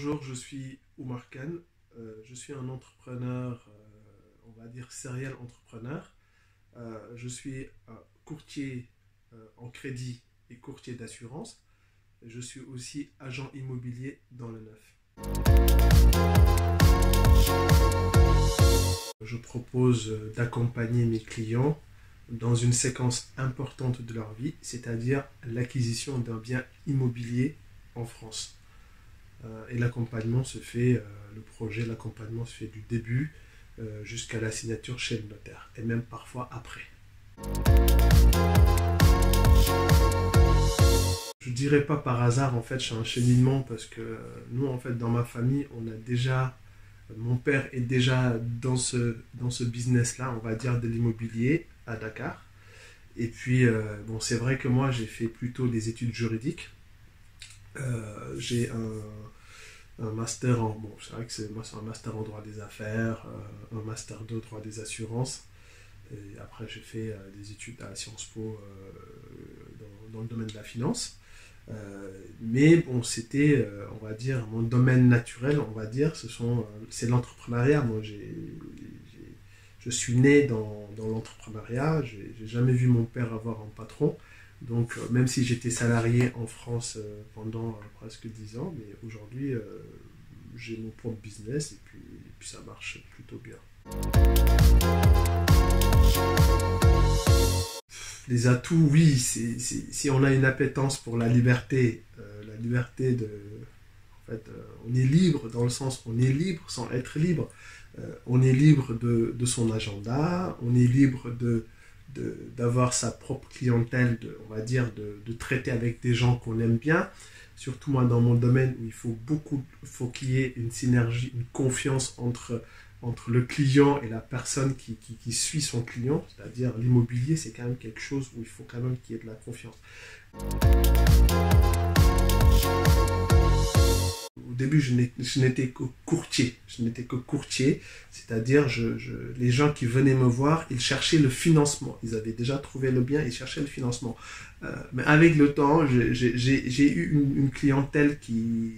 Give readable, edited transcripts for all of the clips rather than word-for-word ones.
Bonjour, je suis Oumar Khan. Je suis un entrepreneur, on va dire serial entrepreneur. Je suis courtier en crédit et courtier d'assurance. Je suis aussi agent immobilier dans le neuf. Je propose d'accompagner mes clients dans une séquence importante de leur vie, c'est-à-dire l'acquisition d'un bien immobilier en France. Et l'accompagnement se fait, l'accompagnement se fait du début jusqu'à la signature chez le notaire, et même parfois après. Je dirais pas par hasard, en fait, je suis un cheminement parce que nous, en fait, dans ma famille, mon père est déjà dans ce business-là, on va dire, de l'immobilier à Dakar. Et puis, bon, c'est vrai que moi, j'ai fait plutôt des études juridiques. J'ai un master bon, c'est vrai que moi c'est un master en droit des affaires, un master 2 droit des assurances. Et après, j'ai fait des études à Sciences Po dans le domaine de la finance. Mais bon, c'était, on va dire, mon domaine naturel, on va dire, c'est l'entrepreneuriat. Moi, je suis né dans l'entrepreneuriat. J'ai jamais vu mon père avoir un patron. Donc, même si j'étais salarié en France pendant presque 10 ans, mais aujourd'hui, j'ai mon propre business et puis ça marche plutôt bien. Les atouts, oui, si on a une appétence pour la liberté en fait, on est libre dans le sens, on est libre sans être libre. On est libre de son agenda, on est libre d'avoir sa propre clientèle, on va dire, de traiter avec des gens qu'on aime bien. Surtout moi, dans mon domaine, où il faut qu'il y ait une synergie, une confiance entre le client et la personne qui suit son client. C'est-à-dire l'immobilier, c'est quand même quelque chose où il faut quand même qu'il y ait de la confiance. Au début, je n'étais que courtier. C'est-à-dire les gens qui venaient me voir, ils cherchaient le financement. Ils avaient déjà trouvé le bien, ils cherchaient le financement. Mais avec le temps, j'ai eu une clientèle qui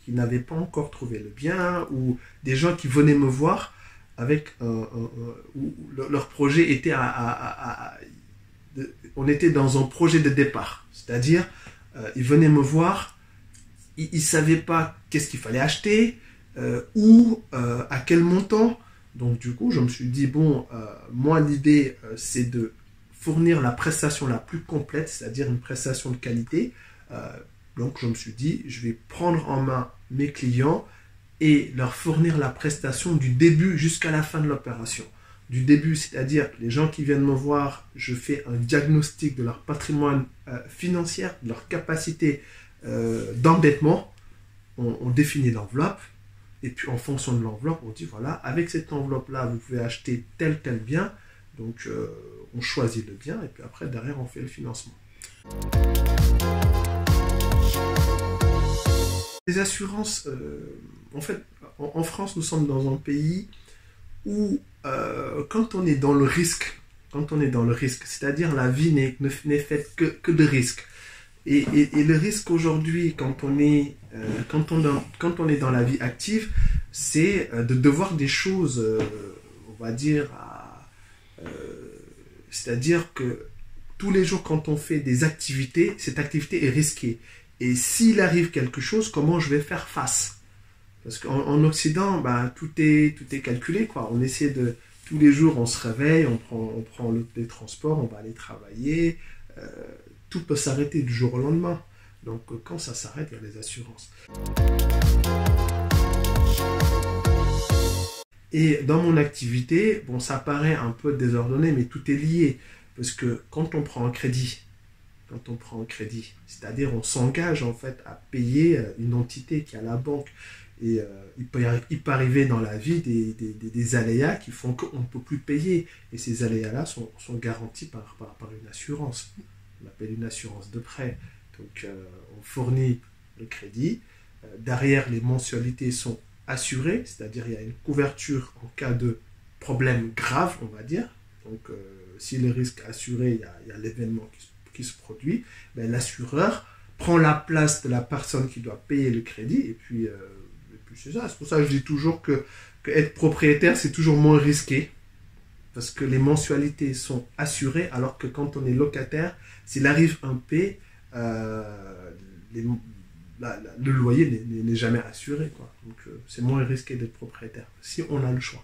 n'avait pas encore trouvé le bien, ou des gens qui venaient me voir avec où leur projet était on était dans un projet de départ. C'est-à-dire, ils venaient me voir. Ils ne savaient pas qu'est-ce qu'il fallait acheter, à quel montant. Donc du coup, je me suis dit, bon, moi l'idée, c'est de fournir la prestation la plus complète, c'est-à-dire une prestation de qualité. Donc je me suis dit, je vais prendre en main mes clients et leur fournir la prestation du début jusqu'à la fin de l'opération. Du début, c'est-à-dire les gens qui viennent me voir, je fais un diagnostic de leur patrimoine financier, de leur capacité d'endettement, on définit l'enveloppe, et puis en fonction de l'enveloppe, on dit voilà, avec cette enveloppe-là, vous pouvez acheter tel bien, donc on choisit le bien, et puis après, derrière, on fait le financement. Les assurances, en fait, en France, nous sommes dans un pays où, quand on est dans le risque, c'est-à-dire la vie n'est faite que de risques. Et le risque aujourd'hui, quand on est dans la vie active, c'est de devoir des choses, on va dire, c'est-à-dire que tous les jours, quand on fait des activités, cette activité est risquée. Et s'il arrive quelque chose, comment je vais faire face? Parce qu'en Occident, tout est calculé, quoi. On essaie tous les jours, on se réveille, on prend les transports, on va aller travailler. Tout peut s'arrêter du jour au lendemain. Donc, quand ça s'arrête, il y a les assurances. Et dans mon activité, bon, ça paraît un peu désordonné, mais tout est lié. Parce que quand on prend un crédit, c'est-à-dire on s'engage en fait à payer une entité qui est à la banque. Et il peut arriver dans la vie des aléas qui font qu'on ne peut plus payer. Et ces aléas-là sont garantis par une assurance. On appelle une assurance de prêt. Donc, on fournit le crédit. Derrière, les mensualités sont assurées, c'est-à-dire il y a une couverture en cas de problème grave, on va dire. Donc, si le risque assuré, il y a l'événement qui se produit, l'assureur prend la place de la personne qui doit payer le crédit. Et puis c'est ça. C'est pour ça que je dis toujours que être propriétaire, c'est toujours moins risqué. Parce que les mensualités sont assurées, alors que quand on est locataire, s'il arrive un P, le loyer n'est jamais assuré, quoi. Donc c'est moins risqué d'être propriétaire, si on a le choix.